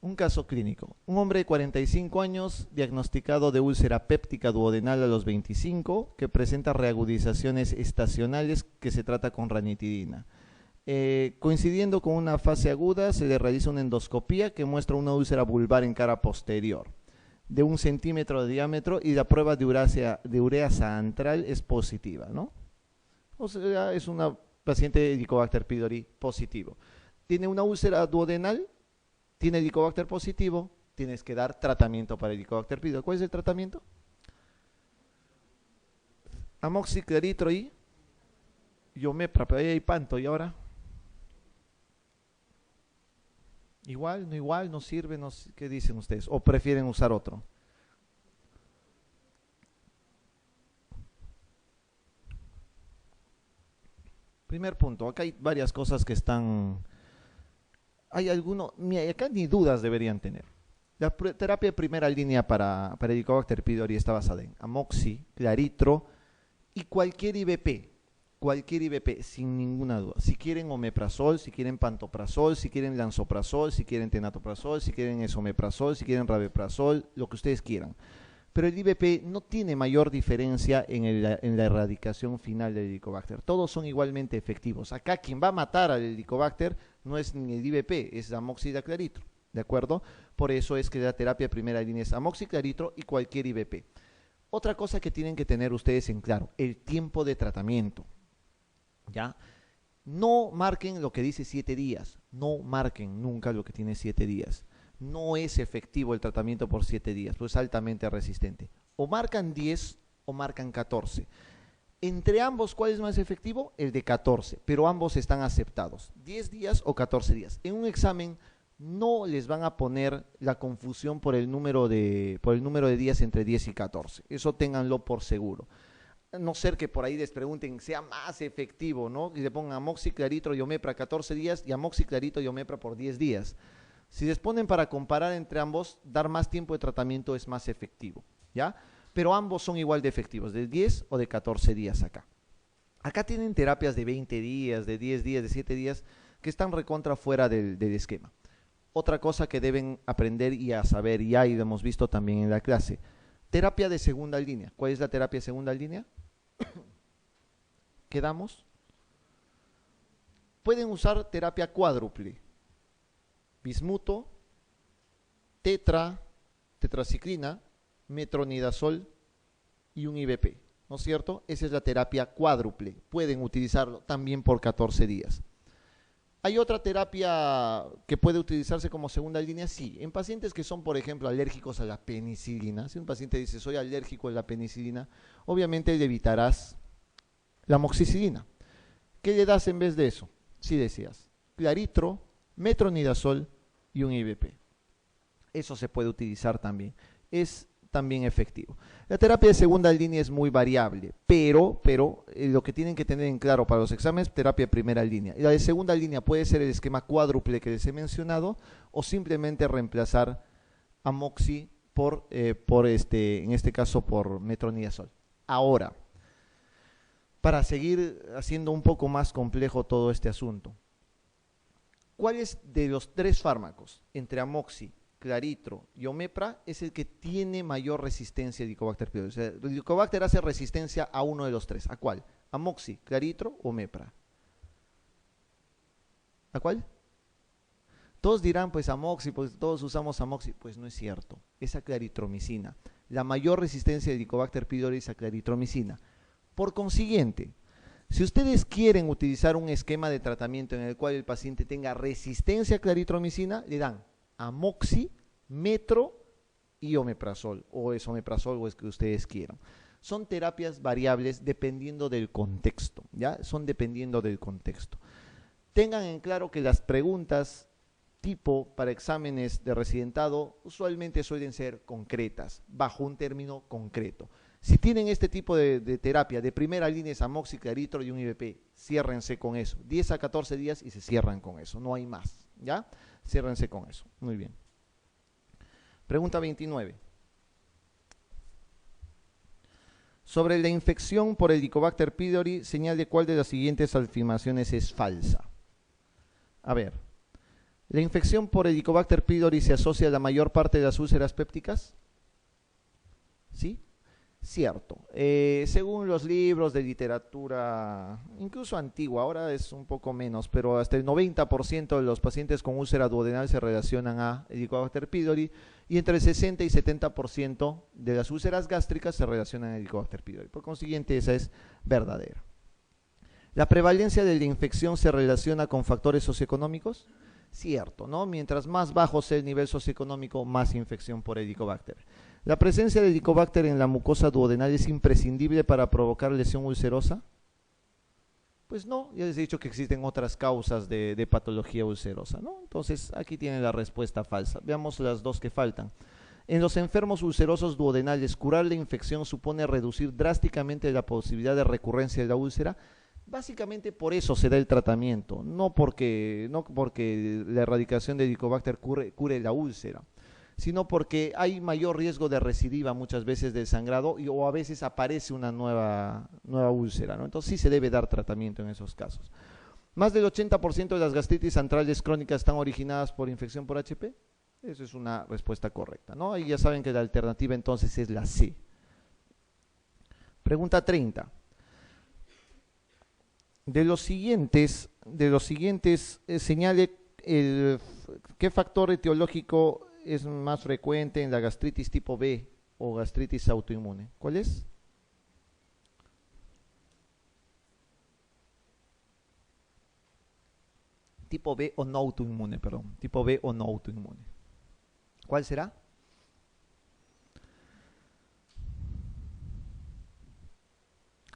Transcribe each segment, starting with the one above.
Un caso clínico. Un hombre de 45 años diagnosticado de úlcera péptica duodenal a los 25 que presenta reagudizaciones estacionales que se trata con ranitidina. Coincidiendo con una fase aguda, se le realiza una endoscopía que muestra una úlcera vulvar en cara posterior de 1 centímetro de diámetro y la prueba de ureasa antral es positiva, ¿no? O sea, es una paciente de Helicobacter pylori positivo. Tiene una úlcera duodenal, tiene Helicobacter positivo, tienes que dar tratamiento para Helicobacter pylori. ¿Cuál es el tratamiento? Amoxiclaritro y Omepra, pero ahí hay panto, ¿y ahora? Igual, no igual, no sirve, no, ¿qué dicen ustedes? ¿O prefieren usar otro? Primer punto, acá hay varias cosas que están... Hay alguno, mira, acá ni dudas deberían tener. La terapia de primera línea para Helicobacter pylori está basada en amoxi, claritro y cualquier IVP, sin ninguna duda. Si quieren omeprazol, si quieren pantoprazol, si quieren lansoprazol, si quieren tenatoprazol, si quieren esomeprazol, si quieren rabeprazol, lo que ustedes quieran. Pero el IVP no tiene mayor diferencia en la erradicación final del Helicobacter. Todos son igualmente efectivos. Acá quien va a matar al Helicobacter no es ni el IVP, es la amoxiclaritro. ¿De acuerdo? Por eso es que la terapia de primera línea es amoxiclaritro y cualquier IVP. Otra cosa que tienen que tener ustedes en claro, el tiempo de tratamiento. ¿Ya? No marquen lo que dice 7 días. No marquen nunca lo que tiene 7 días. No es efectivo el tratamiento por 7 días, pues es altamente resistente. O marcan 10 o marcan 14. Entre ambos, ¿cuál es más efectivo? El de 14, pero ambos están aceptados. 10 días o 14 días. En un examen no les van a poner la confusión por el número de días entre 10 y 14. Eso ténganlo por seguro. A no ser que por ahí les pregunten, sea más efectivo, ¿no? Y le pongan amoxiclaritro y omepra 14 días y amoxiclaritro y omepra por 10 días. Si les ponen para comparar entre ambos, dar más tiempo de tratamiento es más efectivo, ¿ya? Pero ambos son igual de efectivos, de 10 o de 14 días acá. Acá tienen terapias de 20 días, de 10 días, de 7 días, que están recontra fuera del esquema. Otra cosa que deben aprender y a saber, y ahí lo hemos visto también en la clase, terapia de segunda línea. ¿Cuál es la terapia de segunda línea? ¿Quedamos? Pueden usar terapia cuádruple. Bismuto, tetraciclina, metronidazol y un IVP, ¿no es cierto? Esa es la terapia cuádruple. Pueden utilizarlo también por 14 días. ¿Hay otra terapia que puede utilizarse como segunda línea? Sí, en pacientes que son, por ejemplo, alérgicos a la penicilina. Si un paciente dice, soy alérgico a la penicilina, obviamente le evitarás la amoxicilina. ¿Qué le das en vez de eso? Si deseas, claritro, metronidazol y un IVP. Eso se puede utilizar también. Es también efectivo. La terapia de segunda línea es muy variable, pero lo que tienen que tener en claro para los exámenes, terapia de primera línea. Y la de segunda línea puede ser el esquema cuádruple que les he mencionado o simplemente reemplazar amoxi en este caso por metronidazol. Ahora, para seguir haciendo un poco más complejo todo este asunto, ¿cuál es de los 3 fármacos entre amoxi, claritro y omepra es el que tiene mayor resistencia a Helicobacter pylori? O sea, el Helicobacter hace resistencia a uno de los 3. ¿A cuál? Amoxi, claritro o omepra. ¿A cuál? Todos dirán, pues amoxi, pues todos usamos amoxi. Pues no es cierto. Es a claritromicina. La mayor resistencia de Helicobacter pylori es a claritromicina. Por consiguiente, si ustedes quieren utilizar un esquema de tratamiento en el cual el paciente tenga resistencia a claritromicina, le dan amoxi, metro y omeprazol, o es omeprazol o es que ustedes quieran. Son terapias variables dependiendo del contexto, ¿ya? Son dependiendo del contexto. Tengan en claro que las preguntas tipo para exámenes de residentado usualmente suelen ser concretas, bajo un término concreto. Si tienen este tipo de terapia de primera línea es amoxi, claritro y un IVP, ciérrense con eso. 10 a 14 días y se cierran con eso, no hay más, ¿ya? Ciérrense con eso. Muy bien. Pregunta 29. Sobre la infección por Helicobacter pylori, señal de cuál de las siguientes afirmaciones es falsa. A ver, ¿La infección por Helicobacter pylori se asocia a la mayor parte de las úlceras pépticas? ¿Sí? Cierto. Según los libros de literatura, incluso antigua, ahora es un poco menos, pero hasta el 90% de los pacientes con úlcera duodenal se relacionan a Helicobacter pylori y entre el 60 y 70% de las úlceras gástricas se relacionan a Helicobacter pylori. Por consiguiente, esa es verdadera. ¿La prevalencia de la infección se relaciona con factores socioeconómicos? Cierto, ¿no? Mientras más bajo sea el nivel socioeconómico, más infección por Helicobacter. ¿La presencia de Helicobacter en la mucosa duodenal es imprescindible para provocar lesión ulcerosa? Pues no, ya les he dicho que existen otras causas de patología ulcerosa, ¿no? Entonces, aquí tienen la respuesta falsa. Veamos las dos que faltan. En los enfermos ulcerosos duodenales, curar la infección supone reducir drásticamente la posibilidad de recurrencia de la úlcera. Básicamente por eso se da el tratamiento, no porque la erradicación de Helicobacter cure la úlcera, sino porque hay mayor riesgo de recidiva muchas veces del sangrado o a veces aparece una nueva úlcera, ¿no? Entonces sí se debe dar tratamiento en esos casos. Más del 80% de las gastritis antrales crónicas están originadas por infección por HP. Esa es una respuesta correcta, ¿no? Y ya saben que la alternativa entonces es la C. Pregunta 30. De los siguientes señale qué factor etiológico es más frecuente en la gastritis tipo B o gastritis autoinmune. ¿Cuál es? Tipo B o no autoinmune, perdón. Tipo B o no autoinmune. ¿Cuál será?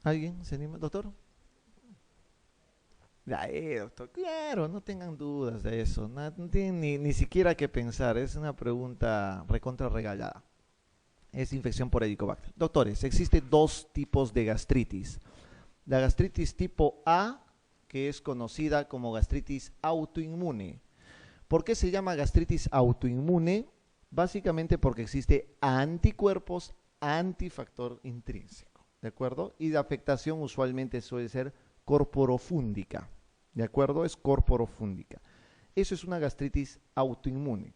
¿Alguien se anima, doctor? Doctor, claro, no tengan dudas de eso, no tienen ni siquiera que pensar, es una pregunta recontra regalada. Es infección por Helicobacter. Doctores, existen dos tipos de gastritis. La gastritis tipo A, que es conocida como gastritis autoinmune. ¿Por qué se llama gastritis autoinmune? Básicamente porque existe anticuerpos antifactor intrínseco, ¿de acuerdo? Y la afectación usualmente suele ser corporofúndica, ¿de acuerdo? Es corporofúndica. Eso es una gastritis autoinmune.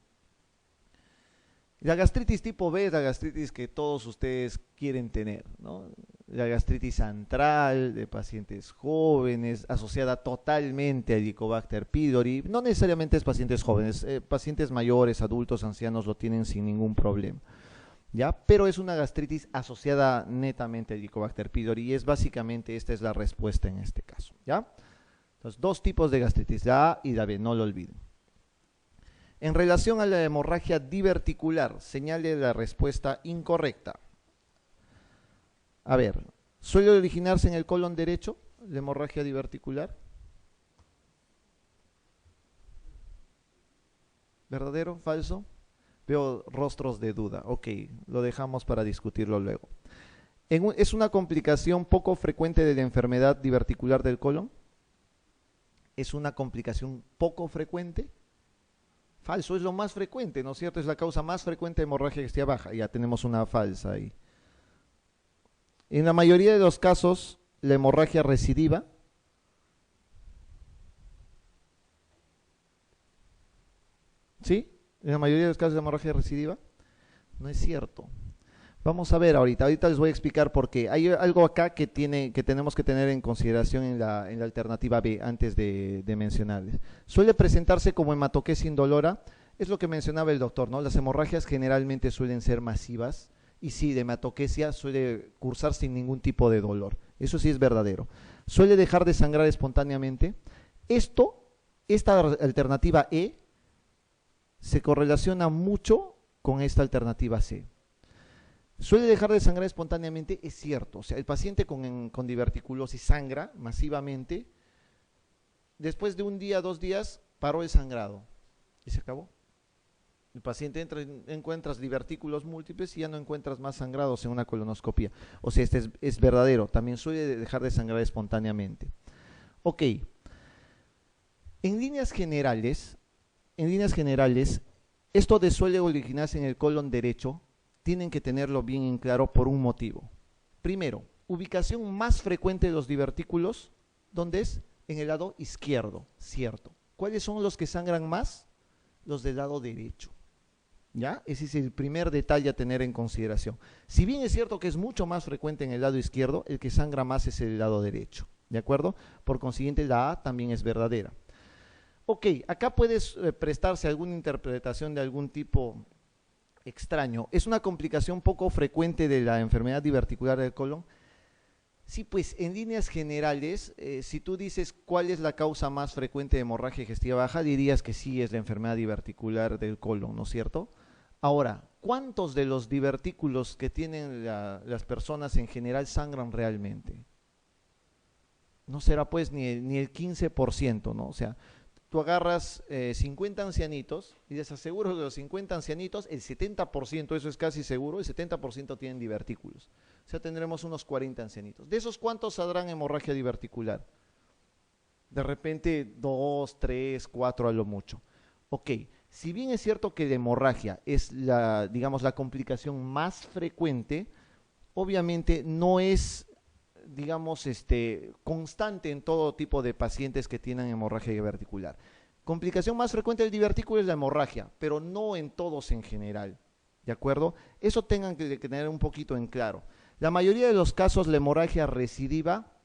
La gastritis tipo B es la gastritis que todos ustedes quieren tener, ¿no? La gastritis antral de pacientes jóvenes, asociada totalmente a Helicobacter pylori. No necesariamente es pacientes jóvenes, pacientes mayores, adultos, ancianos lo tienen sin ningún problema, ¿ya? Pero es una gastritis asociada netamente a Helicobacter pylori y es básicamente, esta es la respuesta en este caso, ¿ya? Entonces, dos tipos de gastritis, la A y la B, no lo olviden. En relación a la hemorragia diverticular, señale la respuesta incorrecta. A ver, ¿suele originarse en el colon derecho la hemorragia diverticular? ¿Verdadero? ¿Falso? Veo rostros de duda. Ok, lo dejamos para discutirlo luego. ¿Es una complicación poco frecuente de la enfermedad diverticular del colon? ¿Es una complicación poco frecuente? Falso, es lo más frecuente, ¿no es cierto? Es la causa más frecuente de hemorragia gestia baja. Ya tenemos una falsa ahí. En la mayoría de los casos, la hemorragia recidiva. ¿Sí? En la mayoría de los casos de hemorragia recidiva. No es cierto. Vamos a ver ahorita les voy a explicar por qué. Hay algo acá que tenemos que tener en consideración en la alternativa B antes de mencionarles. Suele presentarse como hematoquesia indolora, es lo que mencionaba el doctor, ¿no? Las hemorragias generalmente suelen ser masivas y sí, de hematoquesia suele cursar sin ningún tipo de dolor. Eso sí es verdadero. Suele dejar de sangrar espontáneamente. Esta alternativa E se correlaciona mucho con esta alternativa C. Suele dejar de sangrar espontáneamente, es cierto. O sea, el paciente con diverticulosis sangra masivamente. Después de un día, 2 días, paró el sangrado y se acabó. El paciente entra, encuentras divertículos múltiples y ya no encuentras más sangrados en una colonoscopia. O sea, este es verdadero. También suele dejar de sangrar espontáneamente. Ok. En líneas generales, esto de suele originarse en el colon derecho, tienen que tenerlo bien en claro por un motivo. Primero, ubicación más frecuente de los divertículos, ¿dónde es? En el lado izquierdo, cierto. ¿Cuáles son los que sangran más? los del lado derecho. ¿Ya? Ese es el primer detalle a tener en consideración. Si bien es cierto que es mucho más frecuente en el lado izquierdo, el que sangra más es el lado derecho. ¿De acuerdo? Por consiguiente, la A también es verdadera. Ok, acá puedes prestarse alguna interpretación de algún tipo extraño. ¿Es una complicación poco frecuente de la enfermedad diverticular del colon? Sí, pues en líneas generales, si tú dices cuál es la causa más frecuente de hemorragia digestiva baja, dirías que sí es la enfermedad diverticular del colon, ¿no es cierto? Ahora, ¿cuántos de los divertículos que tienen las personas en general sangran realmente? No será pues ni el 15%, ¿no? O sea, tú agarras 50 ancianitos y les aseguro que de los 50 ancianitos, el 70%, eso es casi seguro, el 70% tienen divertículos. O sea, tendremos unos 40 ancianitos. ¿De esos cuántos saldrán hemorragia diverticular? De repente 2, 3, 4 a lo mucho. Ok, si bien es cierto que la hemorragia es la, digamos, la complicación más frecuente, obviamente no es, digamos, constante en todo tipo de pacientes que tienen hemorragia diverticular. Complicación más frecuente del divertículo es la hemorragia, pero no en todos en general. ¿De acuerdo? Eso tengan que tener un poquito en claro. La mayoría de los casos, la hemorragia recidiva,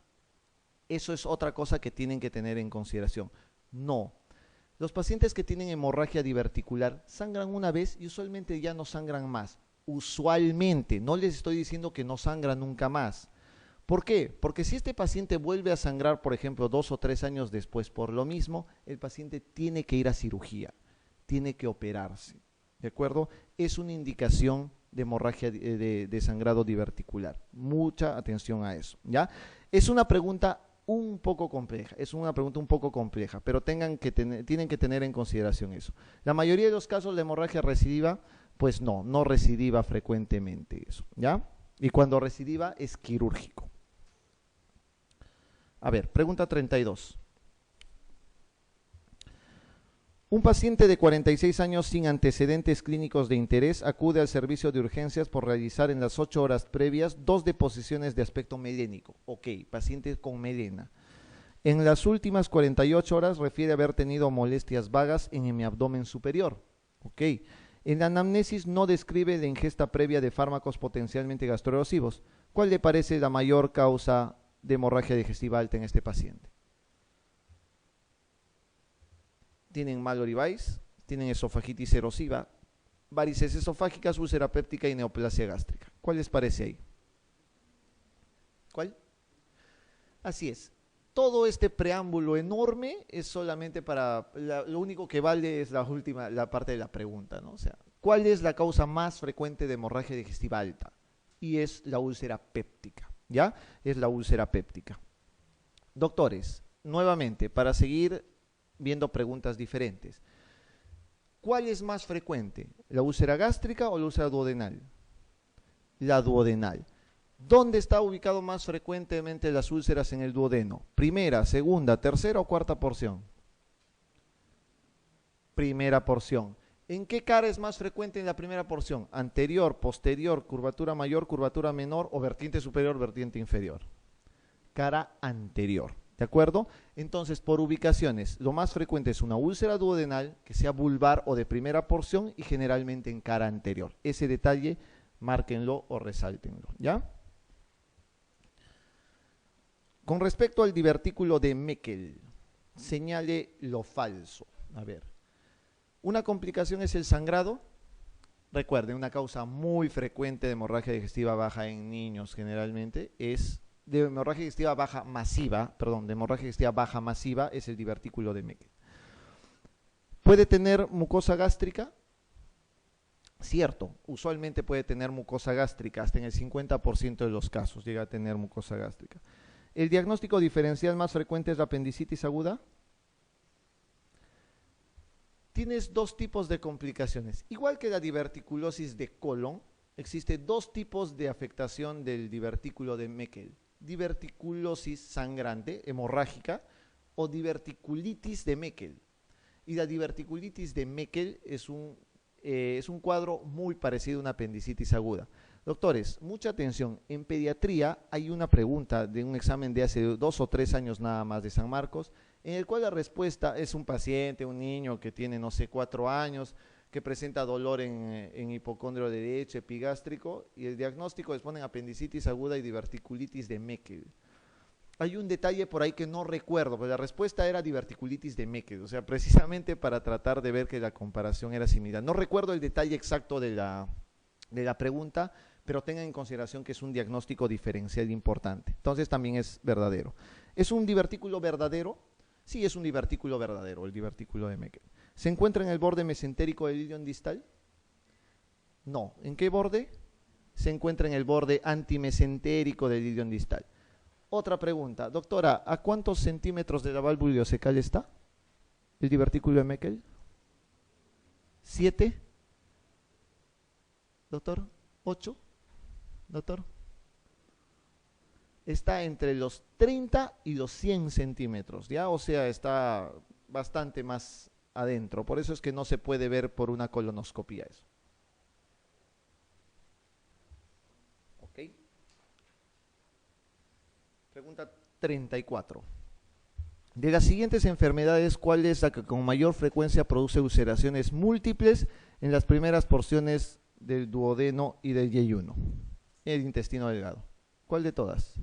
eso es otra cosa que tienen que tener en consideración. No. Los pacientes que tienen hemorragia diverticular sangran una vez y usualmente ya no sangran más. Usualmente, no les estoy diciendo que no sangran nunca más. ¿Por qué? Porque si este paciente vuelve a sangrar, por ejemplo, 2 o 3 años después por lo mismo, el paciente tiene que ir a cirugía, tiene que operarse. ¿De acuerdo? Es una indicación de hemorragia de sangrado diverticular. Mucha atención a eso, ¿ya? Es una pregunta un poco compleja, pero tienen que tener en consideración eso. La mayoría de los casos de hemorragia recidiva, pues no recidiva frecuentemente eso, ¿ya? Y cuando recidiva es quirúrgico. A ver, pregunta 32. Un paciente de 46 años sin antecedentes clínicos de interés acude al servicio de urgencias por realizar en las 8 horas previas 2 deposiciones de aspecto melénico. Ok, paciente con melena. En las últimas 48 horas refiere haber tenido molestias vagas en mi abdomen superior. Ok. En la anamnesis no describe la ingesta previa de fármacos potencialmente gastroerosivos. ¿Cuál le parece la mayor causa de hemorragia digestiva alta en este paciente? Tienen Mallory Weiss, tienen esofagitis erosiva, varices esofágicas, úlcera péptica y neoplasia gástrica. ¿Cuál les parece ahí? ¿Cuál? Así es. Todo este preámbulo enorme es solamente para, lo único que vale es la parte de la pregunta, ¿no? O sea, ¿cuál es la causa más frecuente de hemorragia digestiva alta? Y es la úlcera péptica, ¿ya? Es la úlcera péptica. Doctores, nuevamente, para seguir viendo preguntas diferentes. ¿Cuál es más frecuente? ¿La úlcera gástrica o la úlcera duodenal? La duodenal. ¿Dónde está ubicado más frecuentemente las úlceras en el duodeno? ¿Primera, segunda, tercera o cuarta porción? Primera porción. ¿En qué cara es más frecuente en la primera porción? ¿Anterior, posterior, curvatura mayor, curvatura menor o vertiente superior, vertiente inferior? Cara anterior. ¿De acuerdo? Entonces, por ubicaciones, lo más frecuente es una úlcera duodenal que sea vulvar o de primera porción y generalmente en cara anterior. Ese detalle, márquenlo o resáltenlo, ¿ya? Con respecto al divertículo de Meckel, señale lo falso. A ver, una complicación es el sangrado. Recuerden, una causa muy frecuente de hemorragia digestiva baja en niños generalmente es de hemorragia digestiva baja masiva, de hemorragia digestiva baja masiva es el divertículo de Meckel. ¿Puede tener mucosa gástrica? Cierto, usualmente puede tener mucosa gástrica, hasta en el 50% de los casos llega a tener mucosa gástrica. ¿El diagnóstico diferencial más frecuente es la apendicitis aguda? Tienes dos tipos de complicaciones. Igual que la diverticulosis de colon, existen dos tipos de afectación del divertículo de Meckel. Diverticulosis sangrante, hemorrágica, o diverticulitis de Meckel. Y la diverticulitis de Meckel es un cuadro muy parecido a una apendicitis aguda. Doctores, mucha atención. En pediatría hay una pregunta de un examen de hace 2 o 3 años nada más de San Marcos, en el cual la respuesta es un paciente, un niño que tiene, no sé, 4 años, que presenta dolor en hipocondrio derecho, epigástrico, y el diagnóstico les ponen apendicitis aguda y diverticulitis de Meckel. Hay un detalle por ahí que no recuerdo, pero la respuesta era diverticulitis de Meckel, o sea, precisamente para tratar de ver que la comparación era similar. No recuerdo el detalle exacto de la pregunta, pero tengan en consideración que es un diagnóstico diferencial importante. Entonces también es verdadero. ¿Es un divertículo verdadero? Sí, es un divertículo verdadero, el divertículo de Meckel. ¿Se encuentra en el borde mesentérico del ilion distal? No. ¿En qué borde? Se encuentra en el borde antimesentérico del ilion distal. Otra pregunta, doctora, ¿a cuántos centímetros de la válvula ileocecal está el divertículo de Meckel? ¿7? Doctor, ¿8? Doctor, está entre los 30 y los 100 centímetros, ¿ya? O sea, está bastante más adentro, por eso es que no se puede ver por una colonoscopía eso. Ok. Pregunta 34. De las siguientes enfermedades, ¿cuál es la que con mayor frecuencia produce ulceraciones múltiples en las primeras porciones del duodeno y del yeyuno? El intestino delgado. ¿Cuál de todas?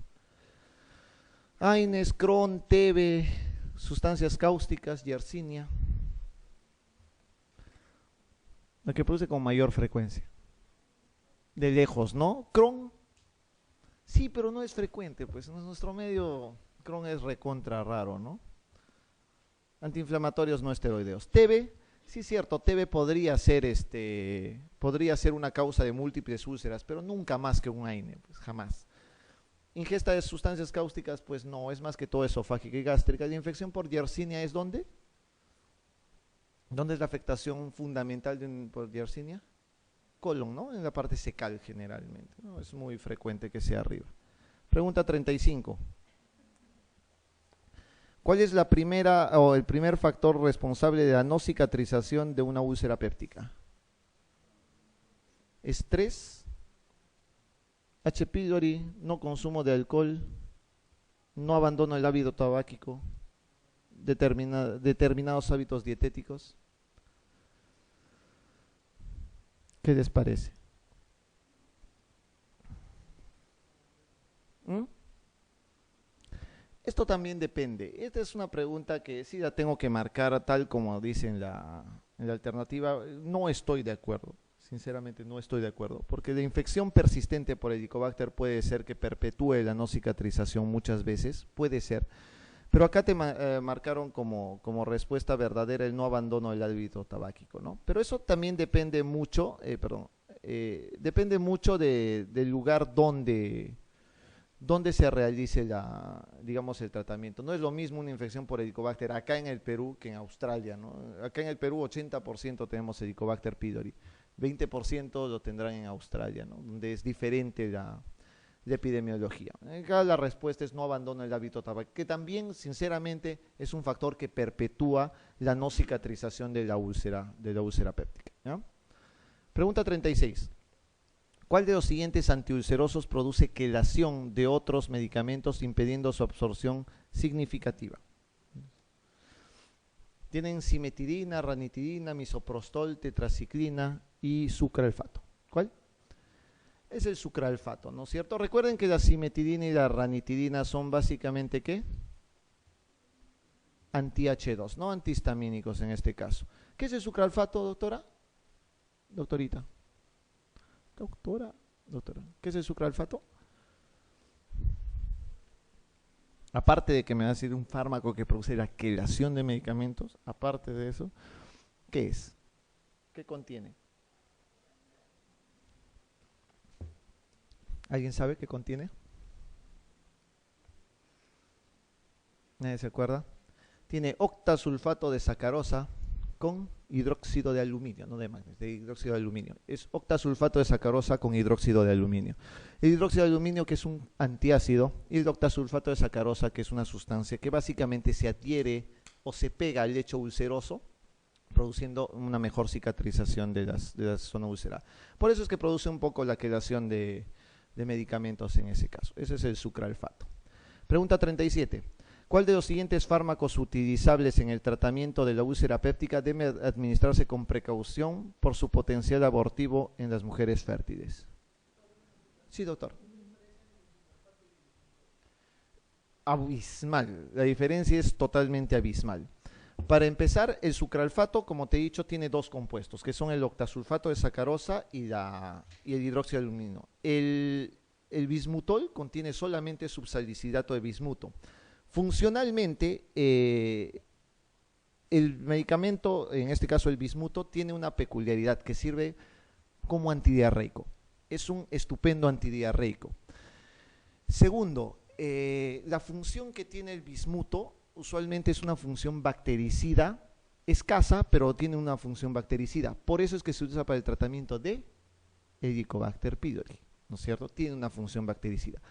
Aines, Crohn, TB, sustancias cáusticas, Yersinia. La que produce con mayor frecuencia. De lejos, ¿no? Crohn. Sí, pero no es frecuente, pues en nuestro medio Crohn es recontra raro, ¿no? Antiinflamatorios no esteroideos. TB, sí es cierto, TB podría ser una causa de múltiples úlceras, pero nunca más que un AINE, pues jamás. Ingesta de sustancias cáusticas, pues no, es más que todo esofágica y gástrica. ¿La infección por Yersinia es dónde? ¿Dónde es la afectación fundamental por Yersinia? Colon, ¿no? En la parte secal generalmente, ¿no? Es muy frecuente que sea arriba. Pregunta 35. ¿Cuál es la primera o el primer factor responsable de la no cicatrización de una úlcera péptica? Estrés, H. pylori, no consumo de alcohol, no abandono el hábito tabáquico, determinados hábitos dietéticos. ¿Qué les parece? ¿Mm? Esto también depende. Esta es una pregunta que sí la tengo que marcar tal como dice en la alternativa. No estoy de acuerdo. Sinceramente no estoy de acuerdo. Porque la infección persistente por Helicobacter puede ser que perpetúe la no cicatrización muchas veces. Puede ser. Pero acá te marcaron como respuesta verdadera el no abandono del hábito tabáquico, ¿no? Pero eso también depende mucho, depende mucho del lugar donde se realice digamos, el tratamiento. No es lo mismo una infección por Helicobacter acá en el Perú que en Australia, ¿no? Acá en el Perú 80% tenemos Helicobacter pylori, 20% lo tendrán en Australia, ¿no? Donde es diferente la epidemiología. Acá la respuesta es no abandono el hábito tabáquico, que también, sinceramente, es un factor que perpetúa la no cicatrización de la úlcera péptica, ¿ya? Pregunta 36. ¿Cuál de los siguientes antiulcerosos produce quelación de otros medicamentos impidiendo su absorción significativa? Tienen cimetidina, ranitidina, misoprostol, tetraciclina y sucralfato. ¿Cuál? Es el sucralfato, ¿no es cierto? Recuerden que la cimetidina y la ranitidina son básicamente, ¿qué? Anti-H2, no antihistamínicos en este caso. ¿Qué es el sucralfato, doctora? Doctorita. Doctora, ¿qué es el sucralfato? Aparte de que me va a decir un fármaco que produce la quelación de medicamentos, aparte de eso, ¿qué es? ¿Qué contiene? ¿Alguien sabe qué contiene? ¿Nadie se acuerda? Tiene octasulfato de sacarosa con hidróxido de aluminio, no de magnesio, de hidróxido de aluminio. Es octasulfato de sacarosa con hidróxido de aluminio. El hidróxido de aluminio, que es un antiácido, y el octasulfato de sacarosa, que es una sustancia que básicamente se adhiere o se pega al lecho ulceroso, produciendo una mejor cicatrización de la zona ulcerada. Por eso es que produce un poco la quelación de medicamentos en ese caso. Ese es el sucralfato. Pregunta 37. ¿Cuál de los siguientes fármacos utilizables en el tratamiento de la úlcera péptica debe administrarse con precaución por su potencial abortivo en las mujeres fértiles? Sí, doctor. Abismal. La diferencia es totalmente abismal. Para empezar, el sucralfato, como te he dicho, tiene dos compuestos, que son el octasulfato de sacarosa y el hidróxido de aluminio. El bismutol contiene solamente subsalicilato de bismuto. Funcionalmente, el medicamento, en este caso el bismuto, tiene una peculiaridad que sirve como antidiarreico. Es un estupendo antidiarreico. Segundo, la función que tiene el bismuto usualmente es una función bactericida, escasa, pero tiene una función bactericida. Por eso es que se usa para el tratamiento de Helicobacter pylori, ¿no es cierto? Tiene una función bactericida.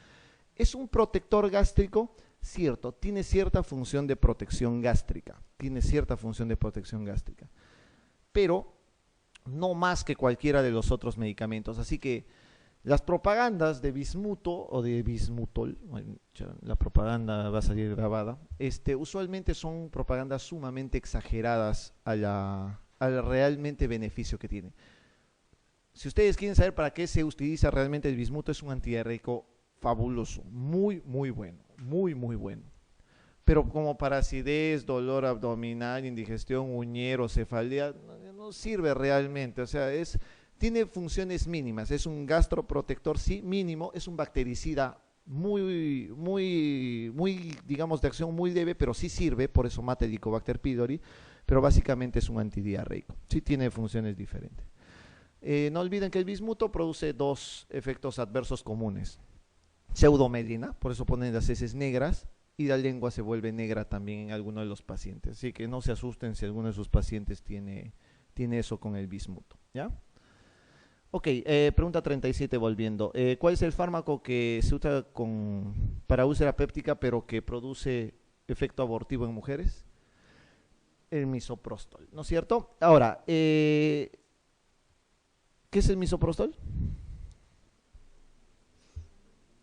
¿Es un protector gástrico? Cierto, tiene cierta función de protección gástrica, pero no más que cualquiera de los otros medicamentos. Así que las propagandas de bismuto o de bismutol, la propaganda va a salir grabada, usualmente son propagandas sumamente exageradas al realmente beneficio que tiene. Si ustedes quieren saber para qué se utiliza realmente el bismuto, es un antidiarreico fabuloso, muy, muy bueno, muy, muy bueno. Pero como para acidez, dolor abdominal, indigestión, uñero, cefalea, no sirve realmente, o sea, tiene funciones mínimas, es un gastroprotector, sí, mínimo, es un bactericida muy, muy, muy, digamos, de acción muy leve, pero sí sirve, por eso mata el Helicobacter pylori, pero básicamente es un antidiarreico, sí tiene funciones diferentes. No olviden que el bismuto produce dos efectos adversos comunes. Pseudomelina, por eso ponen las heces negras, y la lengua se vuelve negra también en algunos de los pacientes. Así que no se asusten si alguno de sus pacientes tiene eso con el bismuto, ¿ya? Ok, pregunta 37 volviendo. ¿Cuál es el fármaco que se usa para úlcera péptica pero que produce efecto abortivo en mujeres? El misoprostol, ¿no es cierto? Ahora, ¿qué es el misoprostol?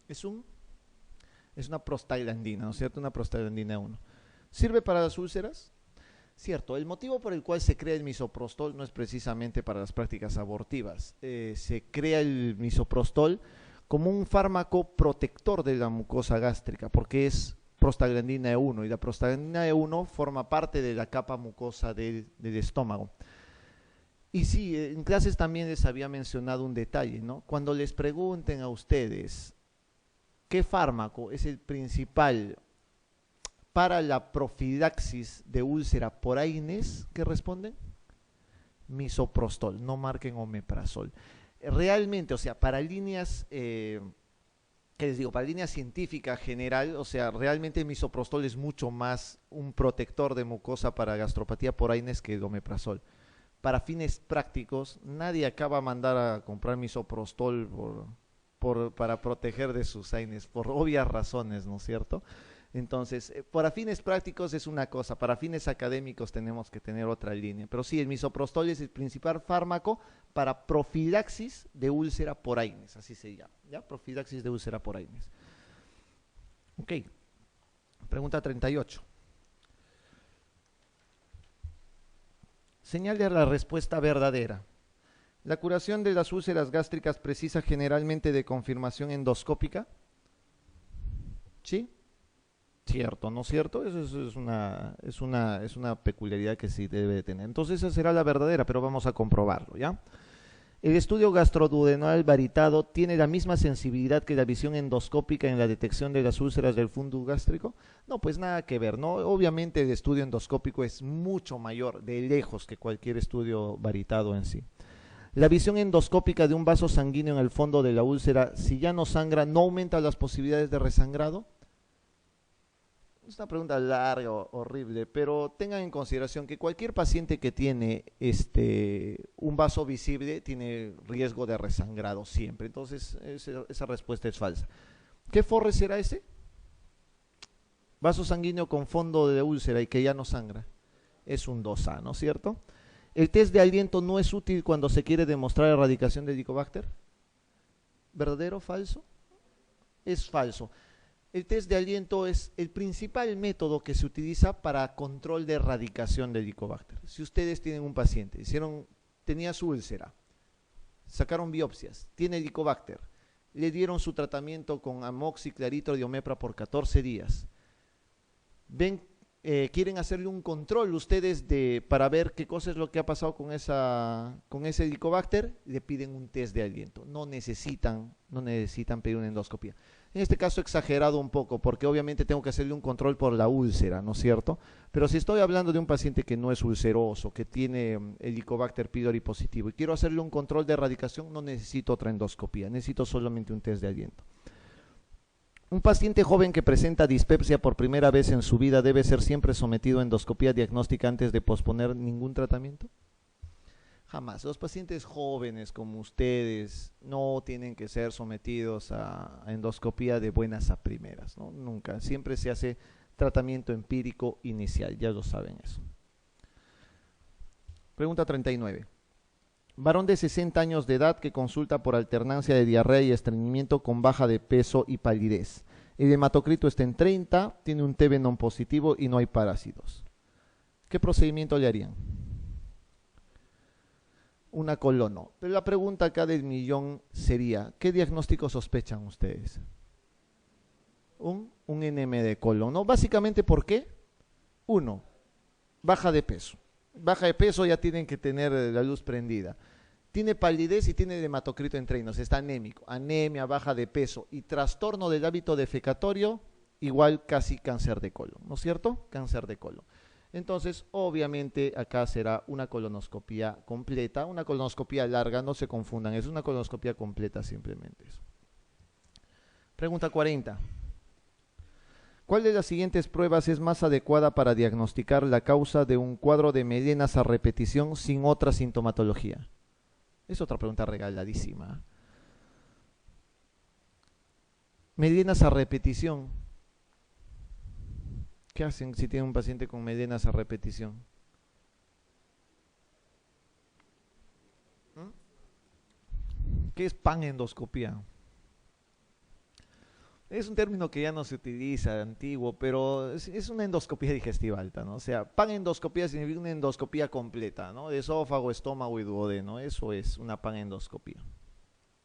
Es una prostaglandina, ¿no es cierto? Una prostaglandina 1. ¿Sirve para las úlceras? Cierto, el motivo por el cual se crea el misoprostol no es precisamente para las prácticas abortivas. Se crea el misoprostol como un fármaco protector de la mucosa gástrica, porque es prostaglandina E1 y la prostaglandina E1 forma parte de la capa mucosa del estómago. Y sí, en clases también les había mencionado un detalle, ¿no? Cuando les pregunten a ustedes ¿qué fármaco es el principal para la profilaxis de úlcera por AINES? ¿Qué responden? Misoprostol, no marquen omeprazol. Realmente, o sea, para líneas, ¿qué les digo? Para línea científica general, o sea, realmente el misoprostol es mucho más un protector de mucosa para gastropatía por AINES que el omeprazol. Para fines prácticos, nadie acaba de mandar a comprar misoprostol para proteger de sus AINES, por obvias razones, ¿no es cierto? Entonces, para fines prácticos es una cosa, para fines académicos tenemos que tener otra línea. Pero sí, el misoprostol es el principal fármaco para profilaxis de úlcera por AINES, así se llama, ¿ya? Profilaxis de úlcera por AINES. Ok, pregunta 38. Señale la respuesta verdadera. ¿La curación de las úlceras gástricas precisa generalmente de confirmación endoscópica? ¿Sí? Cierto, ¿no es cierto? Eso es una peculiaridad que sí debe de tener. Entonces esa será la verdadera, pero vamos a comprobarlo, ¿ya? ¿El estudio gastroduodenal varitado tiene la misma sensibilidad que la visión endoscópica en la detección de las úlceras del fundus gástrico? No, pues nada que ver, ¿no? Obviamente el estudio endoscópico es mucho mayor de lejos que cualquier estudio varitado en sí. La visión endoscópica de un vaso sanguíneo en el fondo de la úlcera, si ya no sangra, ¿no aumenta las posibilidades de resangrado? Es una pregunta larga, horrible, pero tengan en consideración que cualquier paciente que tiene un vaso visible tiene riesgo de resangrado siempre. Entonces, esa respuesta es falsa. ¿Qué forre será ese? Vaso sanguíneo con fondo de úlcera y que ya no sangra. Es un 2A, ¿no es cierto? ¿El test de aliento no es útil cuando se quiere demostrar erradicación de Helicobacter? ¿Verdadero o falso? Es falso. El test de aliento es el principal método que se utiliza para control de erradicación del Helicobacter. Si ustedes tienen un paciente, tenía su úlcera, sacaron biopsias, tiene Helicobacter, le dieron su tratamiento con amoxiclarito de omepra por 14 días, ven, quieren hacerle un control ustedes para ver qué cosa es lo que ha pasado con ese Helicobacter, le piden un test de aliento. No necesitan pedir una endoscopía. En este caso exagerado un poco, porque obviamente tengo que hacerle un control por la úlcera, ¿no es cierto? Pero si estoy hablando de un paciente que no es ulceroso, que tiene Helicobacter pylori positivo y quiero hacerle un control de erradicación, no necesito otra endoscopía, necesito solamente un test de aliento. Un paciente joven que presenta dispepsia por primera vez en su vida debe ser siempre sometido a endoscopía diagnóstica antes de posponer ningún tratamiento. Jamás. Los pacientes jóvenes como ustedes no tienen que ser sometidos a endoscopía de buenas a primeras, ¿no? Nunca. Siempre se hace tratamiento empírico inicial, ya lo saben eso. Pregunta 39. Varón de 60 años de edad que consulta por alternancia de diarrea y estreñimiento con baja de peso y palidez. El hematocrito está en 30, tiene un TB non positivo y no hay parásitos. ¿Qué procedimiento le harían? Una colono. Pero la pregunta acá del millón sería, ¿qué diagnóstico sospechan ustedes? Un NM de colon, ¿no? Básicamente, ¿por qué? Uno, baja de peso. Baja de peso, ya tienen que tener la luz prendida. Tiene palidez y tiene hematocrito en 30, está anémico. Anemia, baja de peso y trastorno del hábito defecatorio, igual casi cáncer de colon, ¿no es cierto? Cáncer de colon. Entonces, obviamente, acá será una colonoscopía completa, una colonoscopía larga, no se confundan, es una colonoscopía completa simplemente. Pregunta 40. ¿Cuál de las siguientes pruebas es más adecuada para diagnosticar la causa de un cuadro de melenas a repetición sin otra sintomatología? Es otra pregunta regaladísima. Melenas a repetición. ¿Qué hacen si tienen un paciente con melenas a repetición? ¿Qué es panendoscopía? Es un término que ya no se utiliza, antiguo, pero es una endoscopía digestiva alta, ¿no? O sea, panendoscopía significa una endoscopía completa, ¿no? De esófago, estómago y duodeno, eso es una panendoscopía.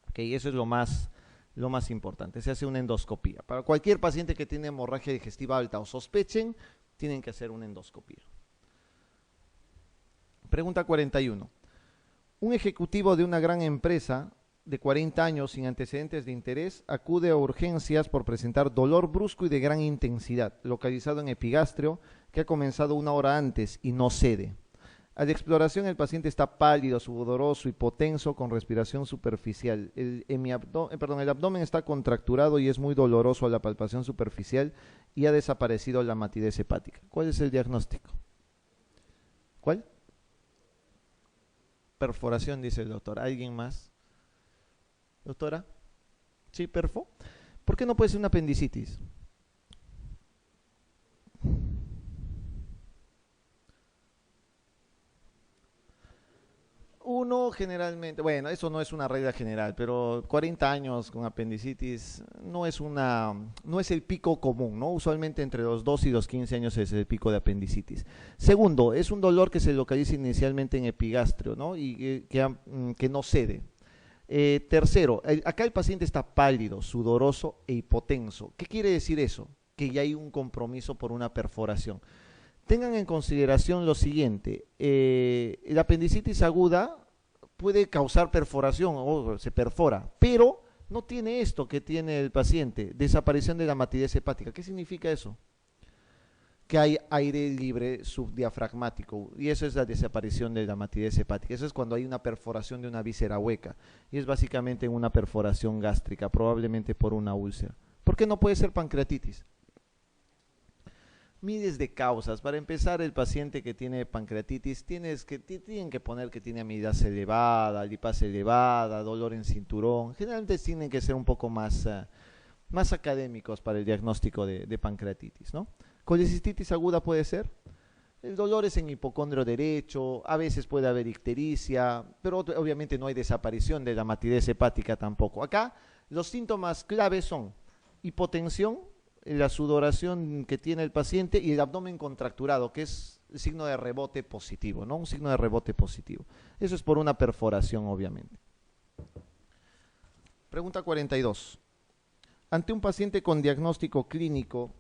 Ok, eso es lo más importante, se hace una endoscopía. Para cualquier paciente que tiene hemorragia digestiva alta o sospechen, tienen que hacer una endoscopía. Pregunta 41. Un ejecutivo de una gran empresa de 40 años sin antecedentes de interés acude a urgencias por presentar dolor brusco y de gran intensidad, localizado en epigastrio, que ha comenzado 1 hora antes y no cede. A la exploración el paciente está pálido, sudoroso, hipotenso, con respiración superficial. El abdomen está contracturado y es muy doloroso a la palpación superficial y ha desaparecido la matidez hepática. ¿Cuál es el diagnóstico? ¿Cuál? Perforación, dice el doctor. ¿Alguien más? ¿Doctora? ¿Sí, perfo? ¿Por qué no puede ser una apendicitis? Uno generalmente, bueno, eso no es una regla general, pero 40 años con apendicitis no es el pico común, ¿no? Usualmente entre los 2 y los 15 años es el pico de apendicitis. Segundo, es un dolor que se localiza inicialmente en epigastrio, ¿no? Y que no cede. Tercero, acá el paciente está pálido, sudoroso e hipotenso. ¿Qué quiere decir eso? Que ya hay un compromiso por una perforación. Tengan en consideración lo siguiente, la apendicitis aguda puede causar perforación o se perfora, pero no tiene esto que tiene el paciente, desaparición de la matidez hepática. ¿Qué significa eso? Que hay aire libre subdiafragmático y eso es la desaparición de la matidez hepática. Eso es cuando hay una perforación de una víscera hueca y es básicamente una perforación gástrica, probablemente por una úlcera. ¿Por qué no puede ser pancreatitis? Miles de causas. Para empezar, el paciente que tiene pancreatitis tienen que poner que tiene amilasa elevada, lipasa elevada, dolor en cinturón. Generalmente tienen que ser un poco más académicos para el diagnóstico de pancreatitis, ¿no? Colecistitis aguda puede ser. El dolor es en hipocondrio derecho, a veces puede haber ictericia, pero obviamente no hay desaparición de la matidez hepática tampoco. Acá los síntomas claves son hipotensión, la sudoración que tiene el paciente y el abdomen contracturado, que es el signo de rebote positivo, ¿no? Un signo de rebote positivo. Eso es por una perforación, obviamente. Pregunta 42. Ante un paciente con diagnóstico clínico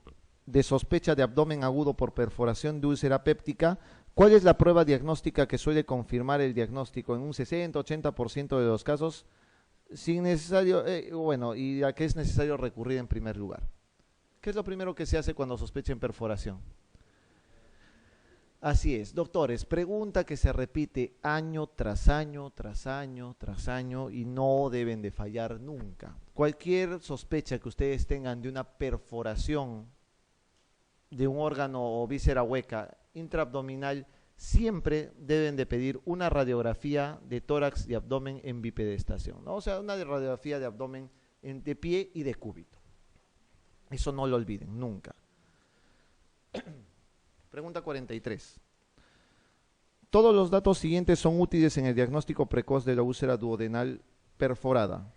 de sospecha de abdomen agudo por perforación de úlcera péptica, ¿cuál es la prueba diagnóstica que suele confirmar el diagnóstico en un 60-80% de los casos, sin necesario, y a qué es necesario recurrir en primer lugar? ¿Qué es lo primero que se hace cuando sospechen perforación? Así es, doctores, pregunta que se repite año tras año, tras año, tras año y no deben de fallar nunca. Cualquier sospecha que ustedes tengan de una perforación de un órgano o víscera hueca intraabdominal, siempre deben de pedir una radiografía de tórax y abdomen en bipedestación, ¿no? O sea, una radiografía de abdomen de pie y de cúbito. Eso no lo olviden, nunca. Pregunta 43. Todos los datos siguientes son útiles en el diagnóstico precoz de la úlcera duodenal perforada,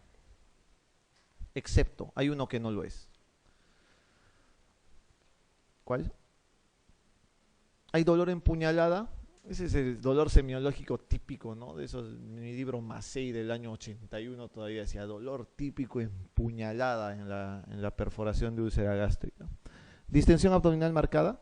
excepto, hay uno que no lo es. ¿Cuál? ¿Hay dolor en puñalada? Ese es el dolor semiológico típico, ¿no? De esos, mi libro Massey del año 81 todavía decía dolor típico en puñalada en la perforación de úlcera gástrica. ¿Distensión abdominal marcada?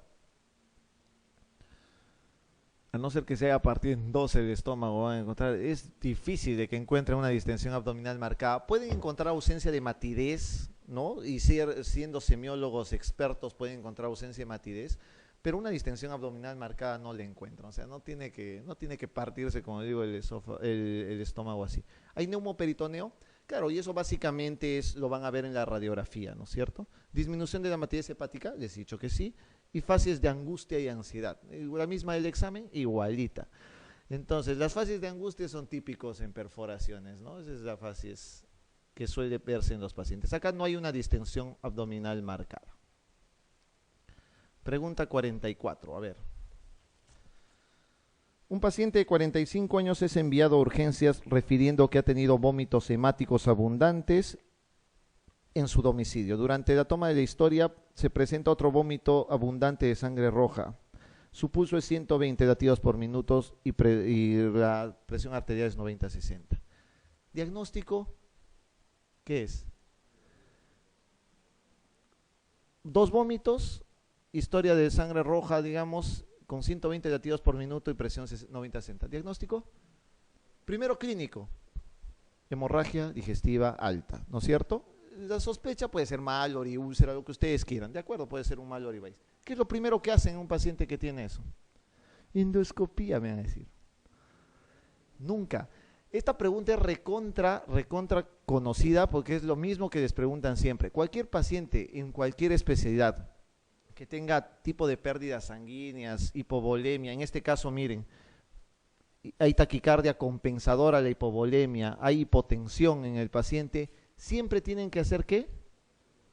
A no ser que se haya partido en 12 el estómago, van a encontrar, es difícil de que encuentren una distensión abdominal marcada. Pueden encontrar ausencia de matidez, ¿no? Y siendo semiólogos expertos pueden encontrar ausencia de matidez, pero una distensión abdominal marcada no le encuentran. O sea, no tiene que partirse, como digo, el estómago así. ¿Hay neumoperitoneo? Claro, y eso básicamente lo van a ver en la radiografía, ¿no es cierto? Disminución de la matidez hepática, les he dicho que sí. Y fases de angustia y ansiedad. La misma del examen, igualita. Entonces, las fases de angustia son típicos en perforaciones, ¿no? Esa es la fase que suele verse en los pacientes. Acá no hay una distensión abdominal marcada. Pregunta 44, a ver. Un paciente de 45 años es enviado a urgencias refiriendo que ha tenido vómitos hemáticos abundantes en su domicilio. Durante la toma de la historia se presenta otro vómito abundante de sangre roja. Su pulso es 120 latidos por minuto y la presión arterial es 90-60. ¿Diagnóstico? ¿Qué es? Dos vómitos, historia de sangre roja, digamos, con 120 latidos por minuto y presión 90-60. ¿Diagnóstico? Primero clínico. Hemorragia digestiva alta, ¿no es cierto? La sospecha puede ser Mallory, úlcera, lo que ustedes quieran, de acuerdo, puede ser un Mallory Weiss. ¿Qué es lo primero que hacen en un paciente que tiene eso? Endoscopía, me van a decir. Nunca. Esta pregunta es recontra conocida porque es lo mismo que les preguntan siempre. Cualquier paciente en cualquier especialidad que tenga tipo de pérdidas sanguíneas, hipovolemia, en este caso miren, hay taquicardia compensadora a la hipovolemia, hay hipotensión en el paciente, siempre tienen que hacer ¿qué?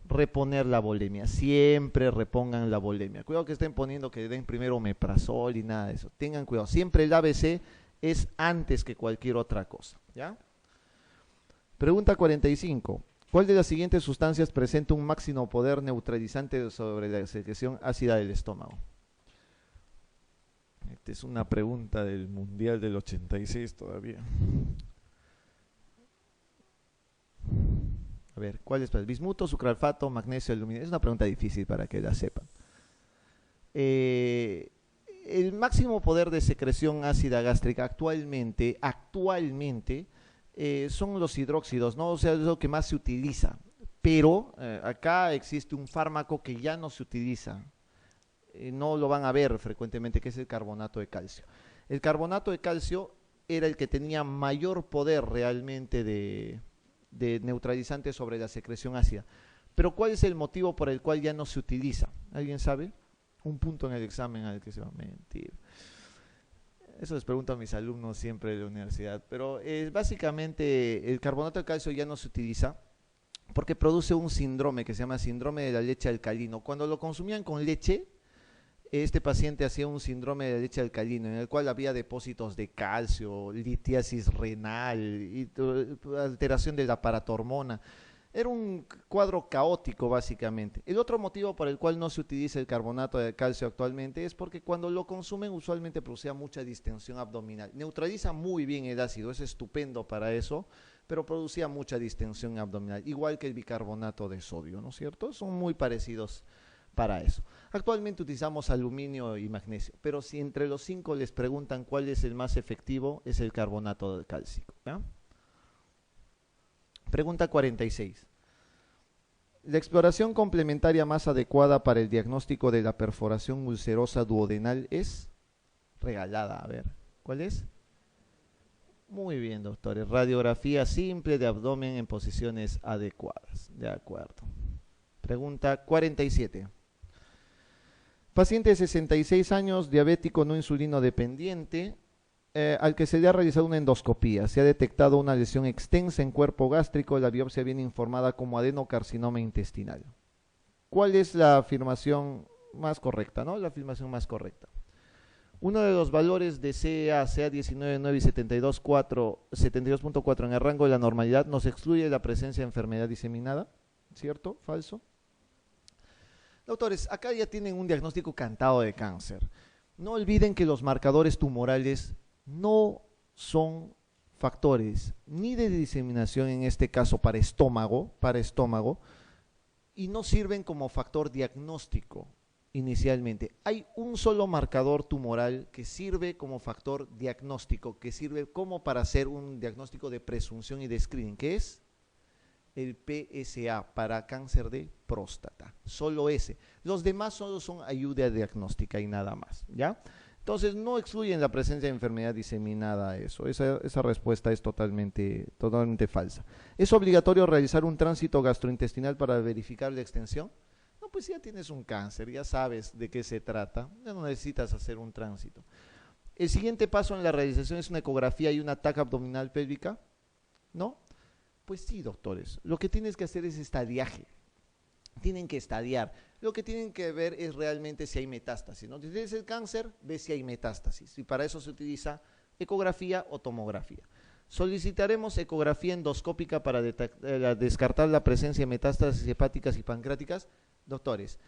Reponer la volemia, siempre repongan la volemia. Cuidado que estén poniendo que den primero omeprazol y nada de eso. Tengan cuidado, siempre el ABC es antes que cualquier otra cosa, ¿ya? Pregunta 45. ¿Cuál de las siguientes sustancias presenta un máximo poder neutralizante sobre la secreción ácida del estómago? Esta es una pregunta del Mundial del 86 todavía. A ver, ¿cuál es? Bismuto, sucralfato, magnesio, aluminio. Es una pregunta difícil para que la sepan. El máximo poder de secreción ácida gástrica actualmente son los hidróxidos, ¿no? O sea, es lo que más se utiliza. Pero acá existe un fármaco que ya no se utiliza. No lo van a ver frecuentemente, que es el carbonato de calcio. El carbonato de calcio era el que tenía mayor poder realmente de neutralizante sobre la secreción ácida. Pero ¿cuál es el motivo por el cual ya no se utiliza? ¿Alguien sabe? Un punto en el examen al que se va a mentir. Eso les pregunto a mis alumnos siempre de la universidad. Pero básicamente el carbonato de calcio ya no se utiliza porque produce un síndrome que se llama síndrome de la leche alcalino. Cuando lo consumían con leche, este paciente hacía un síndrome de leche alcalino en el cual había depósitos de calcio, litiasis renal, y alteración de la paratormona. Era un cuadro caótico, básicamente. El otro motivo por el cual no se utiliza el carbonato de calcio actualmente es porque cuando lo consumen usualmente producía mucha distensión abdominal. Neutraliza muy bien el ácido, es estupendo para eso, pero producía mucha distensión abdominal, igual que el bicarbonato de sodio, ¿no es cierto? Son muy parecidos para eso. Actualmente utilizamos aluminio y magnesio, pero si entre los cinco les preguntan cuál es el más efectivo, es el carbonato de calcio, ¿ya? Pregunta 46. La exploración complementaria más adecuada para el diagnóstico de la perforación ulcerosa duodenal es regalada. A ver, ¿cuál es? Muy bien, doctores. Radiografía simple de abdomen en posiciones adecuadas. De acuerdo. Pregunta 47. Paciente de 66 años, diabético no insulino dependiente, al que se le ha realizado una endoscopía. Se ha detectado una lesión extensa en cuerpo gástrico. La biopsia viene informada como adenocarcinoma intestinal. ¿Cuál es la afirmación más correcta? ¿No? La afirmación más correcta. Uno de los valores de CA, CA19,9 y 72.4 en el rango de la normalidad nos excluye la presencia de enfermedad diseminada. ¿Cierto? ¿Falso? Doctores, acá ya tienen un diagnóstico cantado de cáncer. No olviden que los marcadores tumorales no son factores ni de diseminación, en este caso para estómago, y no sirven como factor diagnóstico inicialmente. Hay un solo marcador tumoral que sirve como factor diagnóstico, que sirve como para hacer un diagnóstico de presunción y de screening, que es el PSA para cáncer de próstata. Solo ese. Los demás solo son ayuda diagnóstica y nada más, ¿ya? Entonces no excluyen la presencia de enfermedad diseminada eso. Esa respuesta es totalmente falsa. ¿Es obligatorio realizar un tránsito gastrointestinal para verificar la extensión? No, pues ya tienes un cáncer, ya sabes de qué se trata, ya no necesitas hacer un tránsito. El siguiente paso en la realización es una ecografía y una TAC abdominal pélvica, ¿no? Pues sí, doctores, lo que tienes que hacer es estadiaje. Tienen que estadiar. Lo que tienen que ver es realmente si hay metástasis, ¿no? Si tienes el cáncer, ve si hay metástasis. Y para eso se utiliza ecografía o tomografía. Solicitaremos ecografía endoscópica para descartar la presencia de metástasis hepáticas y pancreáticas. Doctores,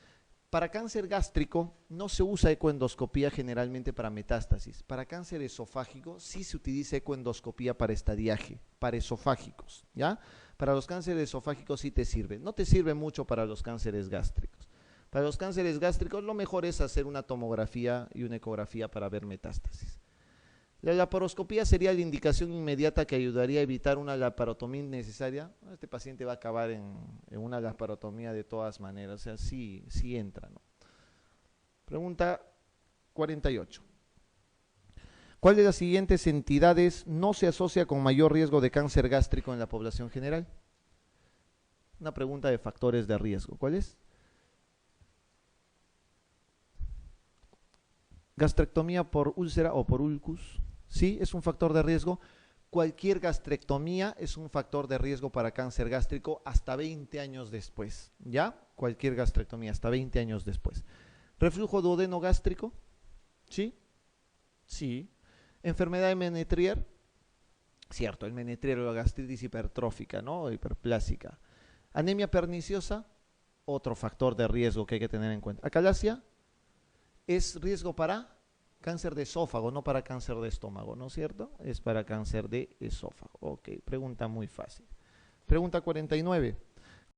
para cáncer gástrico no se usa ecoendoscopía generalmente para metástasis. Para cáncer esofágico sí se utiliza ecoendoscopía para estadiaje, para esofágicos, ¿ya? Para los cánceres esofágicos sí te sirve. No te sirve mucho para los cánceres gástricos. Para los cánceres gástricos lo mejor es hacer una tomografía y una ecografía para ver metástasis. La laparoscopía sería la indicación inmediata que ayudaría a evitar una laparotomía innecesaria. Este paciente va a acabar en una laparotomía de todas maneras, o sea, sí entra, ¿no? Pregunta 48. ¿Cuál de las siguientes entidades no se asocia con mayor riesgo de cáncer gástrico en la población general? Una pregunta de factores de riesgo. ¿Cuál es? Gastrectomía por úlcera o por ulcus. Sí, es un factor de riesgo. Cualquier gastrectomía es un factor de riesgo para cáncer gástrico hasta 20 años después. ¿Ya? Cualquier gastrectomía hasta 20 años después. ¿Reflujo duodeno gástrico? ¿Sí? Sí. ¿Enfermedad de Menetrier? Cierto, el Menetrier o la gastritis hipertrófica, ¿no? Hiperplásica. ¿Anemia perniciosa? Otro factor de riesgo que hay que tener en cuenta. ¿Acalasia? Es riesgo para cáncer de esófago, no para cáncer de estómago, ¿no es cierto? Es para cáncer de esófago. Ok, pregunta muy fácil. Pregunta 49.